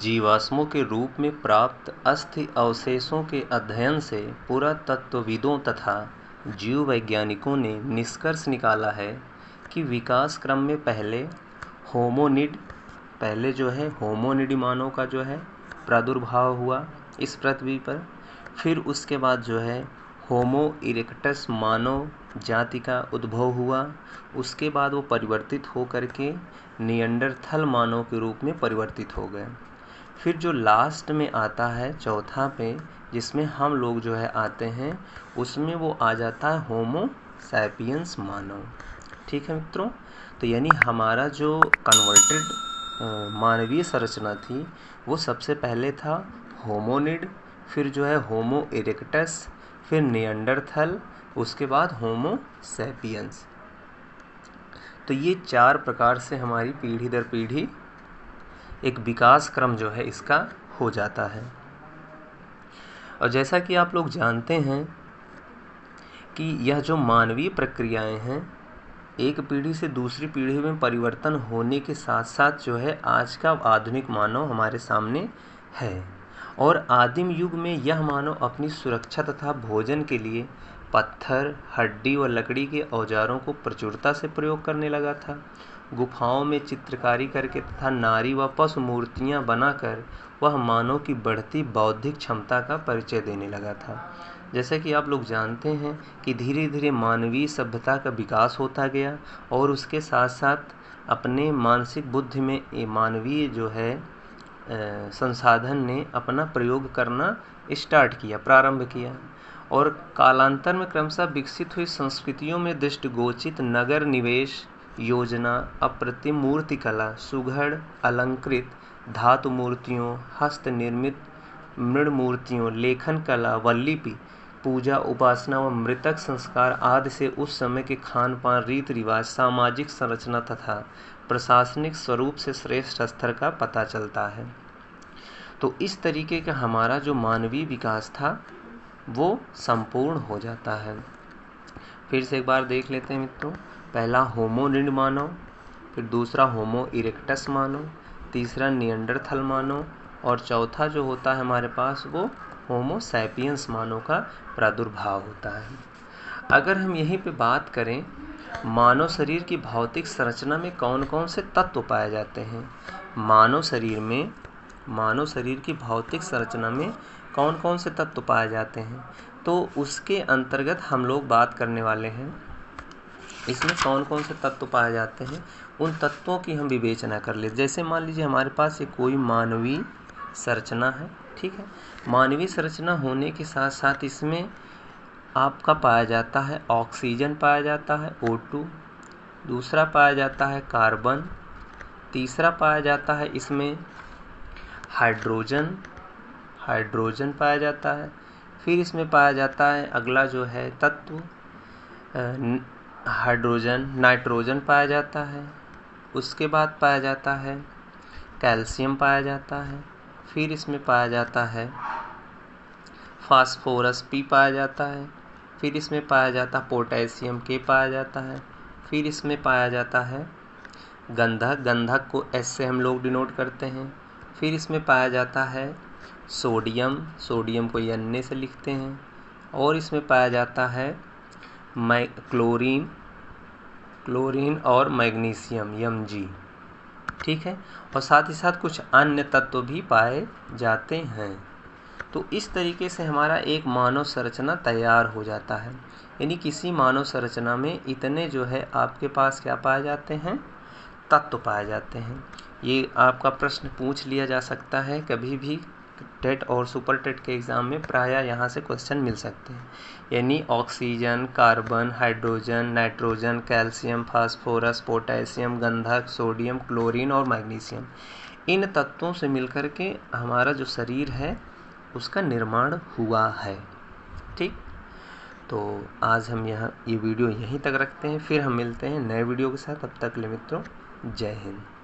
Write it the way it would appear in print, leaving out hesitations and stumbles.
जीवाश्मों के रूप में प्राप्त अस्थि अवशेषों के अध्ययन से पुरातत्वविदों तथा जीव वैज्ञानिकों ने निष्कर्ष निकाला है कि विकास क्रम में पहले होमोनिड मानव का प्रादुर्भाव हुआ इस पृथ्वी पर। फिर उसके बाद होमो इरेक्टस मानव जाति का उद्भव हुआ। उसके बाद वो परिवर्तित होकर के निएंडरथल मानव के रूप में परिवर्तित हो गए। फिर जो लास्ट में आता है चौथा पे, जिसमें हम लोग आते हैं, उसमें वो आ जाता है होमो सैपियंस मानव। ठीक है मित्रों, तो यानी हमारा जो कन्वर्टेड मानवीय संरचना थी वो सबसे पहले था होमोनिड, फिर होमो इरेक्टस, फिर निएंडरथल, उसके बाद होमो सैपियंस। तो ये 4 प्रकार से हमारी पीढ़ी दर पीढ़ी एक विकास क्रम इसका हो जाता है। और जैसा कि आप लोग जानते हैं कि यह जो मानवीय प्रक्रियाएं हैं, एक पीढ़ी से दूसरी पीढ़ी में परिवर्तन होने के साथ साथ आज का आधुनिक मानव हमारे सामने है। और आदिम युग में यह मानव अपनी सुरक्षा तथा भोजन के लिए पत्थर, हड्डी व लकड़ी के औजारों को प्रचुरता से प्रयोग करने लगा था। गुफाओं में चित्रकारी करके तथा नारी व पशु मूर्तियां बनाकर वह मानव की बढ़ती बौद्धिक क्षमता का परिचय देने लगा था। जैसे कि आप लोग जानते हैं कि धीरे धीरे मानवीय सभ्यता का विकास होता गया और उसके साथ साथ अपने मानसिक बुद्धि में मानवीय संसाधन ने अपना प्रयोग करना प्रारंभ किया। और कालांतर में क्रमशः विकसित हुई संस्कृतियों में दृष्टिगोचित नगर निवेश योजना, अप्रतिम मूर्तिकला, सुघड़ अलंकृत धातु मूर्तियों, हस्त निर्मित मृण मूर्तियों, लेखन कला व लिपि, पूजा उपासना व मृतक संस्कार आदि से उस समय के खान पान, रीति रिवाज, सामाजिक संरचना तथा प्रशासनिक स्वरूप से श्रेष्ठ स्तर का पता चलता है। तो इस तरीके का हमारा जो मानवीय विकास था वो संपूर्ण हो जाता है। फिर से एक बार देख लेते हैं मित्रों। पहला होमोनिड मानव, फिर दूसरा होमो इरेक्टस मानव, तीसरा निएंडरथल मानव और चौथा जो होता है हमारे पास वो होमो सैपियंस मानव का प्रादुर्भाव होता है। अगर हम यहीं पे बात करें मानव शरीर की भौतिक संरचना में कौन कौन से तत्व पाए जाते हैं, मानव शरीर की भौतिक संरचना में कौन कौन से तत्व पाए जाते हैं, तो उसके अंतर्गत हम लोग बात करने वाले हैं। इसमें कौन कौन से तत्व पाए जाते हैं उन तत्वों की हम विवेचना कर ले। जैसे मान लीजिए हमारे पास कोई मानवीय संरचना है, ठीक है। मानवीय संरचना होने के साथ साथ इसमें आपका पाया जाता है ऑक्सीजन पाया जाता है O2, दूसरा पाया जाता है कार्बन, तीसरा पाया जाता है इसमें हाइड्रोजन पाया जाता है। फिर इसमें पाया जाता है अगला तत्व नाइट्रोजन पाया जाता है। उसके बाद पाया जाता है कैल्शियम पाया जाता है। फिर इसमें पाया जाता है फास्फोरस P पाया जाता है। फिर इसमें पाया जाता है पोटेशियम K पाया जाता है। फिर इसमें पाया जाता है गंधक को S से हम लोग डिनोट करते हैं। फिर इसमें पाया जाता है सोडियम को Na से लिखते हैं। और इसमें पाया जाता है क्लोरीन और मैग्नीशियम Mg, ठीक है। और साथ ही साथ कुछ अन्य तत्व भी पाए जाते हैं। तो इस तरीके से हमारा एक मानव संरचना तैयार हो जाता है। यानी किसी मानव संरचना में इतने आपके पास क्या पाए जाते हैं, तत्व पाए जाते हैं। ये आपका प्रश्न पूछ लिया जा सकता है कभी भी टेट और सुपर टेट के एग्ज़ाम में, प्रायः यहाँ से क्वेश्चन मिल सकते हैं। यानी oxygen, carbon, hydrogen, nitrogen, calcium, phosphorus, potassium, गंधक, सोडियम, क्लोरीन और मैग्नीशियम, इन तत्वों से मिलकर के हमारा जो शरीर है उसका निर्माण हुआ है, ठीक। तो आज हम ये वीडियो यहीं तक रखते हैं। फिर हम मिलते हैं नए वीडियो के साथ। तब तक के लिए मित्रों, जय हिंद।